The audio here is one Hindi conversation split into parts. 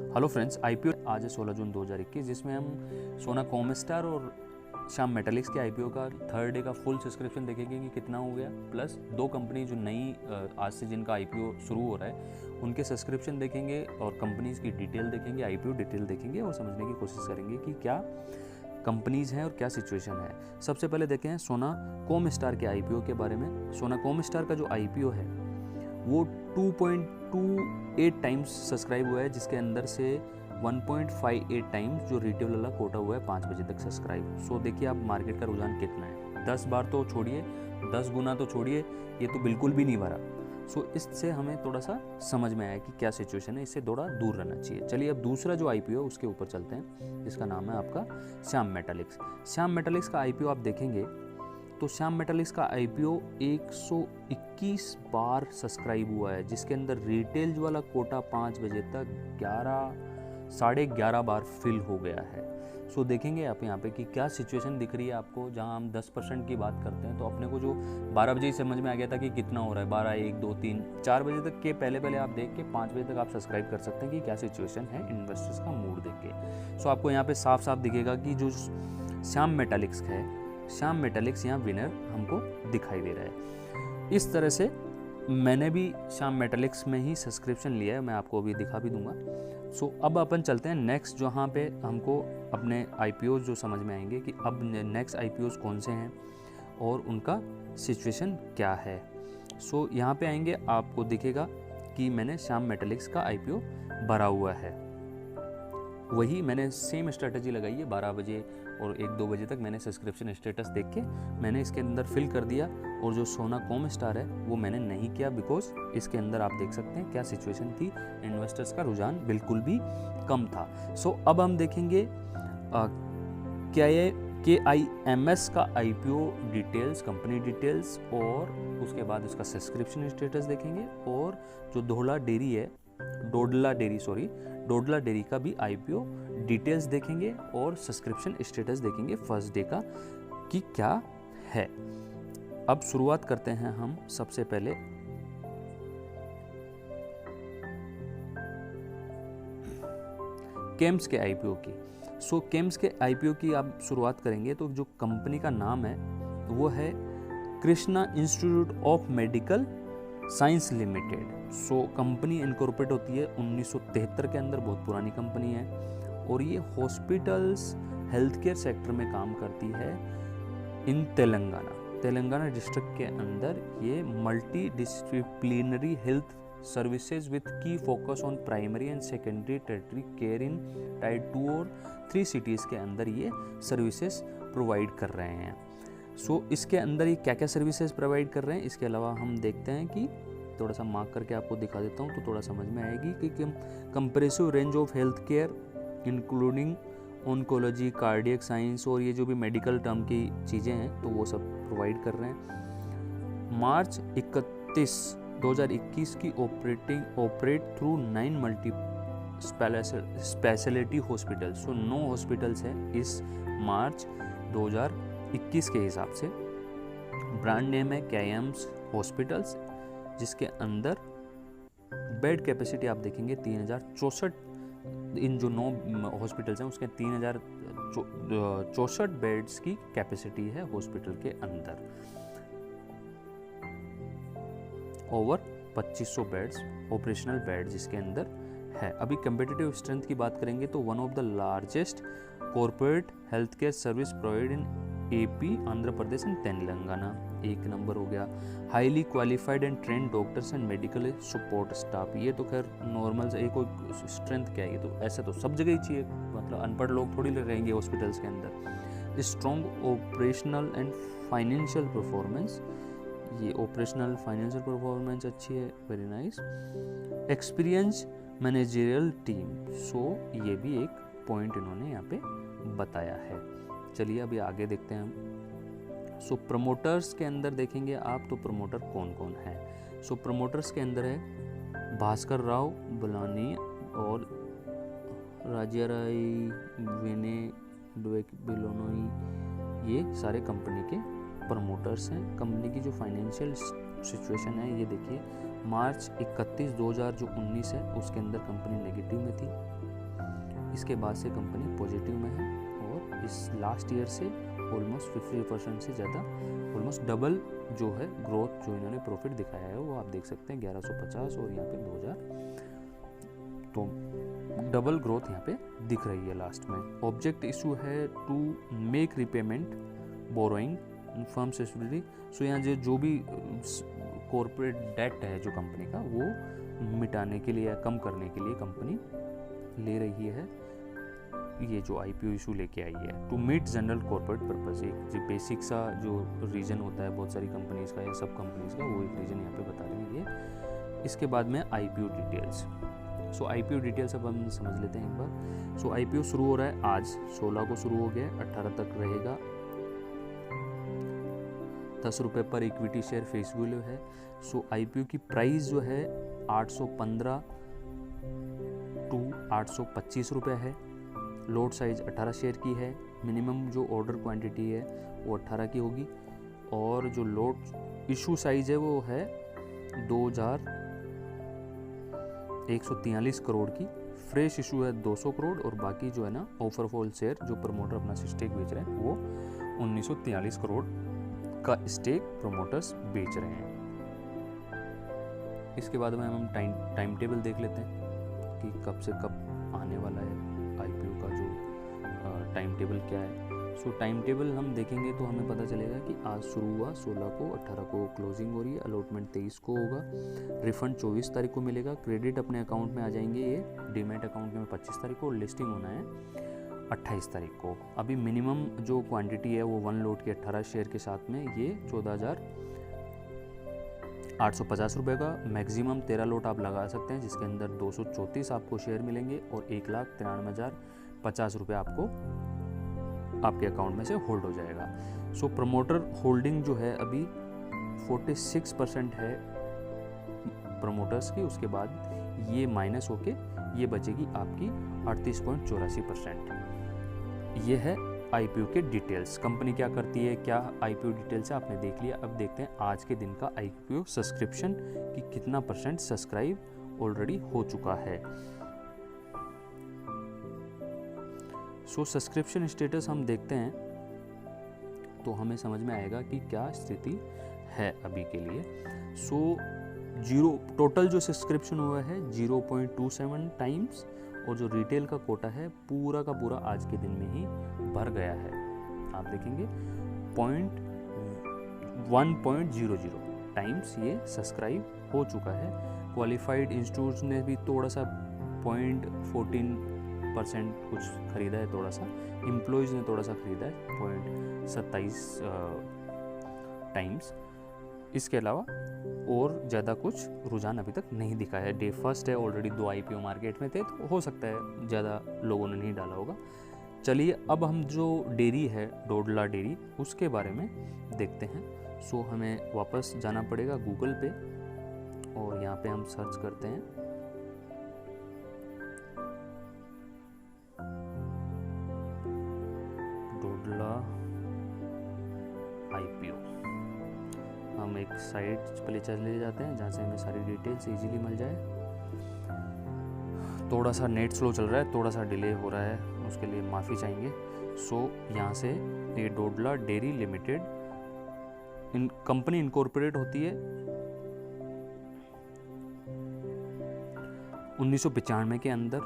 हेलो फ्रेंड्स, आईपीओ आज है 16 जून 2021, जिसमें हम सोना कॉमस्टार और श्याम मेटालिक्स के आईपीओ का थर्ड डे का फुल सब्सक्रिप्शन देखेंगे कि कितना हो गया, प्लस दो कंपनी जो नई आज से जिनका आईपीओ शुरू हो रहा है उनके सब्सक्रिप्शन देखेंगे और कंपनीज की डिटेल देखेंगे, आईपीओ डिटेल देखेंगे और समझने की कोशिश करेंगे कि क्या कंपनीज हैं और क्या सिचुएशन है। सबसे पहले देखें सोना कॉमस्टार के आईपीओ के बारे में। सोना कॉमस्टार का जो आईपीओ है वो 2.28 टाइम्स सब्सक्राइब हुआ है, जिसके अंदर से 1.58 टाइम्स जो रिटेल वाला कोटा हुआ है 5 बजे तक सब्सक्राइब। सो देखिए आप मार्केट का रुझान कितना है, 10 बार तो छोड़िए, 10 गुना तो छोड़िए, ये तो बिल्कुल भी नहीं भरा। सो इससे हमें थोड़ा सा समझ में आया कि क्या सिचुएशन है, इससे थोड़ा दूर रहना चाहिए। चलिए अब दूसरा जो आईपीओ उसके ऊपर चलते हैं, जिसका नाम है आपका श्याम मेटालिक्स। श्याम मेटालिक्स का आईपीओ आप देखेंगे तो श्याम मेटालिक्स का आईपीओ 121 बार सब्सक्राइब हुआ है, जिसके अंदर रिटेल वाला कोटा 5 बजे तक 11:30 बार फिल हो गया है। सो देखेंगे आप यहाँ पे कि क्या सिचुएशन दिख रही है आपको। जहाँ हम 10% की बात करते हैं तो अपने को जो 12 बजे ही समझ में आ गया था कि कितना हो रहा है, 12, 1, 2, 3, 4 बजे तक के पहले आप देख के 5 बजे तक आप सब्सक्राइब कर सकते हैं कि क्या सिचुएशन है इन्वेस्टर्स का मूड देख के। सो आपको यहाँ पे साफ साफ दिखेगा कि जो श्याम मेटालिक्स है, श्याम मेटालिक्स यहाँ विनर हमको दिखाई दे रहा है। इस तरह से मैंने भी श्याम मेटालिक्स में ही सब्सक्रिप्शन लिया है, मैं आपको अभी दिखा भी दूंगा। सो अब अपन चलते हैं नेक्स्ट, जहाँ पे हमको अपने आईपीओ जो समझ में आएंगे कि अब नेक्स्ट आईपीओ कौन से हैं और उनका सिचुएशन क्या है। सो यहाँ पे आएंगे, आपको दिखेगा कि मैंने श्याम मेटालिक्स का आईपीओ भरा हुआ है। वही मैंने सेम स्ट्रेटजी लगाई है, 12 बजे और 1-2 बजे तक मैंने सब्सक्रिप्शन स्टेटस देख के मैंने इसके अंदर फिल कर दिया। और जो सोना कॉमस्टार है वो मैंने नहीं किया, बिकॉज इसके अंदर आप देख सकते हैं क्या सिचुएशन थी, इन्वेस्टर्स का रुझान बिल्कुल भी कम था। सो अब हम देखेंगे KIMS का आईपीओ डिटेल्स, कंपनी डिटेल्स, और उसके बाद उसका सब्सक्रिप्शन स्टेटस देखेंगे। और जो डोडला डेरी का भी आईपीओ डिटेल्स देखेंगे और सब्सक्रिप्शन स्टेटस देखेंगे फर्स्ट डे का कि क्या है। अब शुरुआत करते हैं हम सबसे पहले केम्स के आईपीओ की। सो केम्स के आईपीओ की आप शुरुआत करेंगे तो जो कंपनी का नाम है वो है Krishna institute of medical science limited. So company incorporate होती है 1973 के अंदर, बहुत पुरानी कंपनी है और ये हॉस्पिटल्स हेल्थ केयर सेक्टर में काम करती है इन तेलंगाना डिस्ट्रिक्ट के अंदर। ये multi disciplinary health services with key focus on primary and secondary tertiary care in tier 2 और 3 सिटीज़ के अंदर ये सर्विसेज प्रोवाइड कर रहे हैं। सो इसके अंदर ये क्या क्या सर्विसेज प्रोवाइड कर रहे हैं, इसके अलावा हम देखते हैं कि थोड़ा सा मार्क करके आपको दिखा देता हूँ तो थोड़ा समझ में आएगी कि compressive range of health care including oncology, cardiac science और ये जो भी मेडिकल टर्म की चीज़ें हैं तो वो सब प्रोवाइड कर रहे हैं। मार्च 31, 2021 की operate through 9 multi speciality hospital. So 9 hospitals हैं इस मार्च 2021 के हिसाब से। ब्रांड नेम है KIMS हॉस्पिटल्स, जिसके अंदर बेड कैपेसिटी आप देखेंगे 3064, इन जो 9 हॉस्पिटल्स हैं उसके 3064 बेड्स की कैपेसिटी है हॉस्पिटल के अंदर। ओवर 2500 बेड्स ऑपरेशनल बेड जिसके अंदर है। अभी कंपेटिटिव स्ट्रेंथ की बात करेंगे तो one of the largest corporate health care service provide in AP, Andhra Pradesh and Telangana, 1 number हो गया। Highly qualified and trend doctors and medical support staff, ये तो खैर नॉर्मल से कोई स्ट्रेंथ क्या है, ये तो ऐसे तो सब जगह ही चाहिए, मतलब अनपढ़ लोग थोड़ी रहेंगे हॉस्पिटल्स के अंदर। Strong operational and financial performance, ये ऑपरेशनल फाइनेंशियल परफॉर्मेंस अच्छी है, very nice. Experience managerial team, so ये भी एक पॉइंट इन्होंने यहाँ पे बताया है। चलिए अभी आगे देखते हैं हम। सो प्रमोटर्स के अंदर देखेंगे आप तो प्रमोटर कौन कौन है। सो प्रमोटर्स के अंदर है भास्कर राव बलानी और राजाराई विने बिलोनोई, ये सारे कंपनी के प्रमोटर्स हैं। कंपनी की जो फाइनेंशियल सिचुएशन है ये देखिए, मार्च 31, 2019 है उसके अंदर कंपनी नेगेटिव में थी। इसके बाद से कंपनी पॉजिटिव में है और इस लास्ट ईयर से ऑलमोस्ट 50% से ज़्यादा, ऑलमोस्ट डबल जो है ग्रोथ जो इन्होंने प्रॉफिट दिखाया है वो आप देख सकते हैं 1150 और यहाँ पे 2000, तो डबल ग्रोथ यहाँ पे दिख रही है लास्ट में। ऑब्जेक्ट इशू है to make repayment borrowing firm subsidiary. So यहाँ जो भी कॉर्पोरेट डेट है जो कंपनी का वो मिटाने के लिए या कम करने के लिए कंपनी ले रही है ये जो IPO इशू लेके आई है to meet general corporate purpose. एक जो बेसिक सा जो रीज़न होता है बहुत सारी कंपनीज़ का या सब कंपनीज़ का, वो एक रीज़न यहाँ पे बता रहे हैं ये। इसके बाद में IPO डिटेल्स। सो IPO डिटेल्स अब हम समझ लेते हैं एक बार। सो IPO शुरू हो रहा है आज 16 को शुरू हो गया, 18 तक रहेगा। 10 रुपये पर इक्विटी शेयर फेस वैल्यू है। सो IPO की प्राइस जो है 815 टू 825 रुपये है। लोड साइज 18 शेयर की है। मिनिमम जो ऑर्डर क्वांटिटी है वो 18 की होगी और जो लोड इशू साइज है वो है 2143 करोड़ की। फ्रेश इशू है 200 करोड़ और बाकी जो है ना ऑफर फॉल शेयर जो प्रमोटर अपना स्टेक बेच रहे हैं वो 1943 करोड़ का स्टेक प्रमोटर्स बेच रहे हैं। इसके बाद में हम टाइम टेबल देख लेते हैं कि कब से कब आने वाला है IPO का जो टाइम टेबल क्या है। सो टाइम टेबल हम देखेंगे तो हमें पता चलेगा कि आज शुरू हुआ 16 को, 18 को क्लोजिंग हो रही है, अलॉटमेंट 23 को होगा, रिफंड 24 तारीख को मिलेगा, क्रेडिट अपने अकाउंट में आ जाएंगे ये डीमैट अकाउंट में 25 तारीख को, लिस्टिंग होना है 28 तारीख को। अभी मिनिमम जो क्वांटिटी है वो 1 लोट के 18 शेयर के साथ में ये 14,850 रुपये का, मैक्सिमम 13 लोट आप लगा सकते हैं जिसके अंदर 234 आपको शेयर मिलेंगे और 1,93,050 रुपये आपको आपके अकाउंट में से होल्ड हो जाएगा। सो प्रमोटर होल्डिंग जो है अभी 46% है प्रमोटर्स की, उसके बाद ये माइनस होके ये बचेगी आपकी 38.84%। ये है IPO के डिटेल्स। कंपनी क्या करती है, क्या IPO डिटेल्स है आपने देख लिया। अब देखते हैं आज के दिन का IPO सब्सक्रिप्शन कि कितना % सब्सक्राइब ऑलरेडी हो चुका है। सो सब्सक्रिप्शन स्टेटस हम देखते हैं तो हमें समझ में आएगा कि क्या स्थिति है अभी के लिए। सो टोटल जो सब्सक्रिप्शन हुआ है 0.27 टाइम्स और जो रिटेल का कोटा है पूरा का पूरा आज के दिन में ही भर गया है। आप देखेंगे 1.00 टाइम्स ये सब्सक्राइब हो चुका है। क्वालिफाइड इंस्टीट्यूट्स ने भी थोड़ा सा 0.14% कुछ खरीदा है, थोड़ा सा एम्प्लॉयज़ ने थोड़ा सा खरीदा है 0.27 टाइम्स। इसके अलावा और ज़्यादा कुछ रुझान अभी तक नहीं दिखा है। डे फर्स्ट है, ऑलरेडी 2 IPO मार्केट में थे तो हो सकता है ज़्यादा लोगों ने नहीं डाला होगा। चलिए अब हम जो डेयरी है डोडला डेयरी उसके बारे में देखते हैं। सो हमें वापस जाना पड़ेगा गूगल पे और यहाँ पे हम सर्च करते हैं डोडला IPO। हम एक साइट पे चले जाते हैं जहाँ से हमें सारी डिटेल्स इजीली मिल जाए। थोड़ा सा नेट स्लो चल रहा है, थोड़ा सा डिले हो रहा है, उसके लिए माफ़ी चाहेंगे। सो यहाँ से ये Dodla dairy limited company incorporate होती है 1995 के अंदर।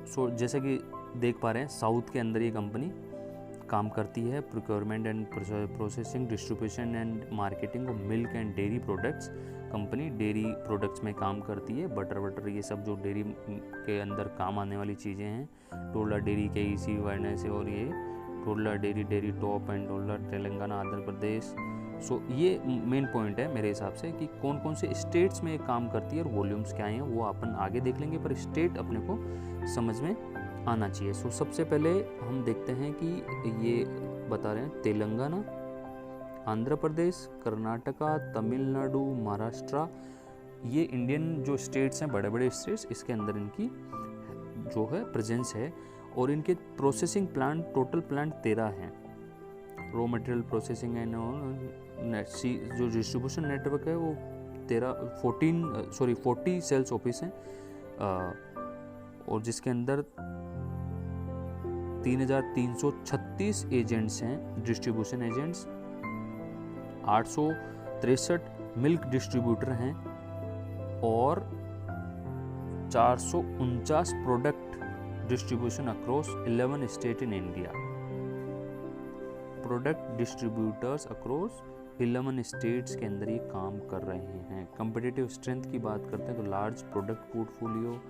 सो जैसे कि देख पा रहे हैं साउथ के अंदर ये कंपनी काम करती है। Procurement and processing, distribution and marketing of milk and dairy products. Company dairy products में काम करती है, बटर ये सब जो डेयरी के अंदर काम आने वाली चीज़ें हैं। डोडला डेयरी के इसी वर्णन से, और ये Dodla dairy top and Dodla Telangana Andhra Pradesh. So ये मेन पॉइंट है मेरे हिसाब से कि कौन कौन से स्टेट्स में काम करती है और वॉल्यूम्स क्या हैं वो अपन आगे देख लेंगे, पर स्टेट अपने को समझ में आना चाहिए। सो सबसे पहले हम देखते हैं कि ये बता रहे हैं तेलंगाना, आंध्र प्रदेश, कर्नाटका, तमिलनाडु, महाराष्ट्र, ये इंडियन जो स्टेट्स हैं, बड़े बड़े स्टेट्स, इसके अंदर इनकी जो है प्रेजेंस है। और इनके प्रोसेसिंग प्लांट, टोटल प्लांट 13 हैं। रॉ मटेरियल प्रोसेसिंग एंड जो डिस्ट्रीब्यूशन नेटवर्क है वो 40 सेल्स ऑफिस हैं और जिसके अंदर 3,336 एजेंट्स हैं, डिस्ट्रीब्यूशन एजेंट्स, 863 मिल्क डिस्ट्रीब्यूटर हैं और 449 product distribution across 11 state in India. Product distributors across 11 states के अंदर ये काम कर रहे हैं। कंपिटिटिव स्ट्रेंथ की बात करते हैं तो large product portfolio,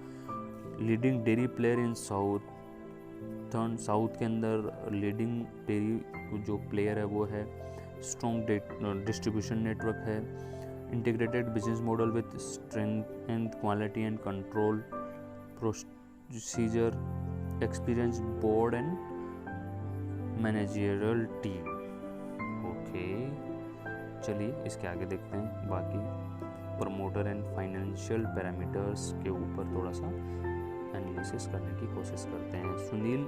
leading dairy player in south के अंदर लीडिंग डेयरी जो प्लेयर है वो है, स्ट्रॉन्ग डिस्ट्रीब्यूशन नेटवर्क है, integrated business model with strength and quality and control procedure, experience board and managerial team. Okay, चलिए इसके आगे देखते हैं बाकी प्रमोटर एंड फाइनेंशियल पैरामीटर्स के ऊपर थोड़ा सा एनालिसिस करने की कोशिश करते हैं। सुनील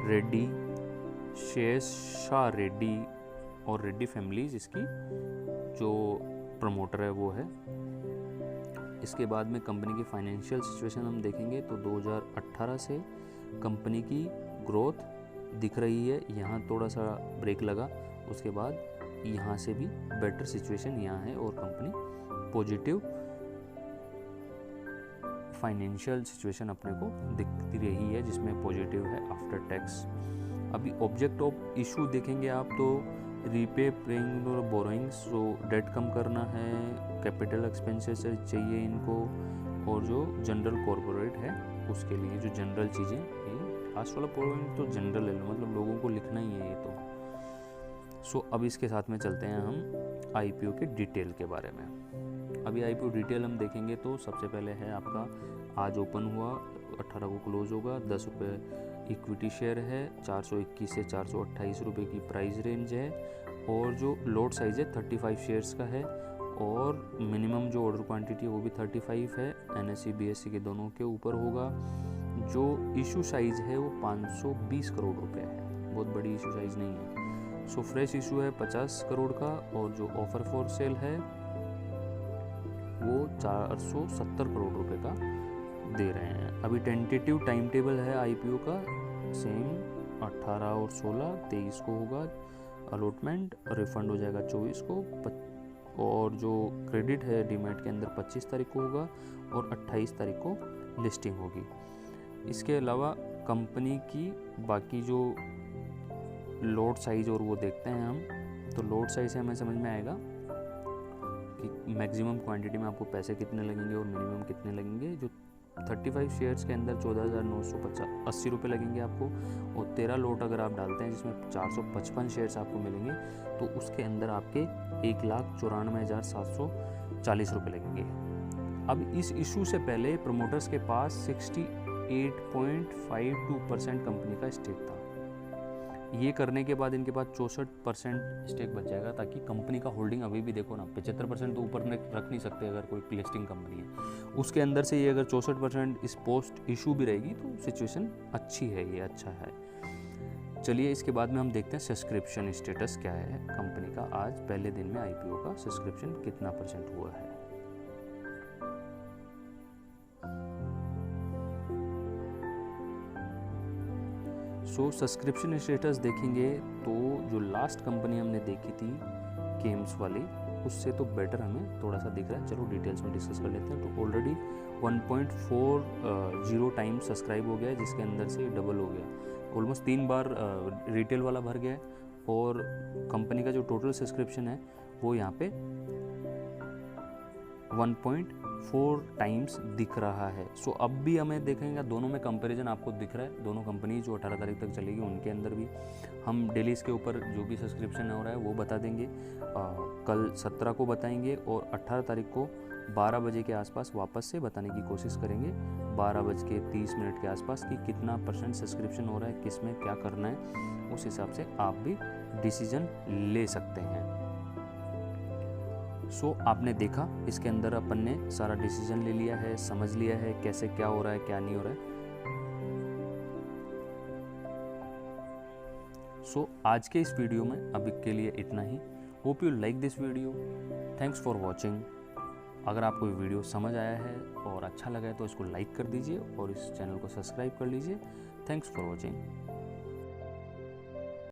रेड्डी, शेषा रेड्डी और रेड्डी फैमिलीज इसकी जो प्रमोटर है वो है। इसके बाद में कंपनी की फाइनेंशियल सिचुएशन हम देखेंगे तो 2018 से कंपनी की ग्रोथ दिख रही है, यहाँ थोड़ा सा ब्रेक लगा, उसके बाद यहाँ से भी बेटर सिचुएशन यहाँ है और कंपनी पॉजिटिव फाइनेंशियल सिचुएशन अपने को दिखती रही है जिसमें पॉजिटिव है आफ्टर टैक्स। अभी ऑब्जेक्ट ऑफ इशू देखेंगे आप तो रीपे पेइंग और बोरोइंग्स, जो डेट कम करना है, कैपिटल एक्सपेंसेस चाहिए इनको, और जो जनरल कॉर्पोरेट है उसके लिए जो जनरल चीज़ें, ये लास्ट वाला पॉइंट तो जनरल है, मतलब लोगों को लिखना ही है ये तो। अब इसके साथ में चलते हैं हम आईपीओ के डिटेल के बारे में। अभी आईपीओ डिटेल हम देखेंगे तो सबसे पहले है आपका आज ओपन हुआ, 18 को क्लोज होगा, 10 रुपये इक्विटी शेयर है, 421 से 428 रुपये की प्राइस रेंज है, और जो लोट साइज है 35 शेयर्स का है, और मिनिमम जो ऑर्डर क्वांटिटी है वो भी 35 है, एनएससी बीएससी के दोनों के ऊपर होगा। जो इशू साइज है वो 520 करोड़ रुपए है, बहुत बड़ी इशू साइज नहीं है। फ्रेश इशू है 50 करोड़ का, और जो ऑफर फॉर सेल है वो 470 करोड़ रुपए का दे रहे हैं। अभी टेंटेटिव टाइम टेबल है आईपीओ का, सेम 18 और 16, 23 को होगा अलॉटमेंट, रिफंड हो जाएगा 24 को, और जो क्रेडिट है डीमैट के अंदर 25 तारीख को होगा, और 28 तारीख को लिस्टिंग होगी। इसके अलावा कंपनी की बाकी जो लोट साइज और वो देखते हैं हम, तो लोट साइज से हमें समझ में आएगा कि मैक्सिमम क्वांटिटी में आपको पैसे कितने लगेंगे और मिनिमम कितने लगेंगे। जो 35 शेयर्स के अंदर 14,980 रुपये लगेंगे आपको, और 13 लोट अगर आप डालते हैं जिसमें 455 शेयर्स आपको मिलेंगे तो उसके अंदर आपके 1,94,740 रुपये लगेंगे। अब इस इशू से पहले प्रमोटर्स के पास 68.52% कंपनी का स्टेक था। ये करने के बाद इनके पास 64% स्टेक बच जाएगा, ताकि कंपनी का होल्डिंग अभी भी देखो ना 75% तो ऊपर रख नहीं सकते अगर कोई लिस्टिंग कंपनी है, उसके अंदर से ये अगर 64% इस पोस्ट इशू भी रहेगी तो सिचुएशन अच्छी है, ये अच्छा है। चलिए इसके बाद में हम देखते हैं सब्सक्रिप्शन स्टेटस क्या है कंपनी का। आज पहले दिन में आईपीओ का सब्सक्रिप्शन कितना परसेंट हुआ है। सब्सक्रिप्शन स्टेटस देखेंगे तो जो लास्ट कंपनी हमने देखी थी गेम्स वाली, उससे तो बेटर हमें थोड़ा सा दिख रहा है। चलो डिटेल्स में डिस्कस कर लेते हैं। तो ऑलरेडी 1.40 टाइम्स सब्सक्राइब हो गया है, जिसके अंदर से डबल हो गया, ऑलमोस्ट 3 बार रिटेल वाला भर गया है, और कंपनी का जो टोटल सब्सक्रिप्शन है वो यहाँ पे 1.4 टाइम्स दिख रहा है। अब भी हमें देखेंगे दोनों में कंपैरिजन आपको दिख रहा है, दोनों कंपनी जो 18 तारीख तक चलेगी उनके अंदर भी हम डेली इसके ऊपर जो भी सब्सक्रिप्शन हो रहा है वो बता देंगे। कल 17 को बताएंगे, और 18 तारीख को 12 बजे के आसपास वापस से बताने की कोशिश करेंगे, 12:30 के आसपास, कि कितना % सब्सक्रिप्शन हो रहा है, किस में क्या करना है, उस हिसाब से आप भी डिसीजन ले सकते हैं। आपने देखा इसके अंदर अपन ने सारा डिसीजन ले लिया है, समझ लिया है कैसे क्या हो रहा है क्या नहीं हो रहा है। आज के इस वीडियो में अभी के लिए इतना ही। Hope you like this video. Thanks for watching. अगर आपको ये वीडियो समझ आया है और अच्छा लगा है तो इसको लाइक कर दीजिए और इस चैनल को सब्सक्राइब कर लीजिए। Thanks for watching.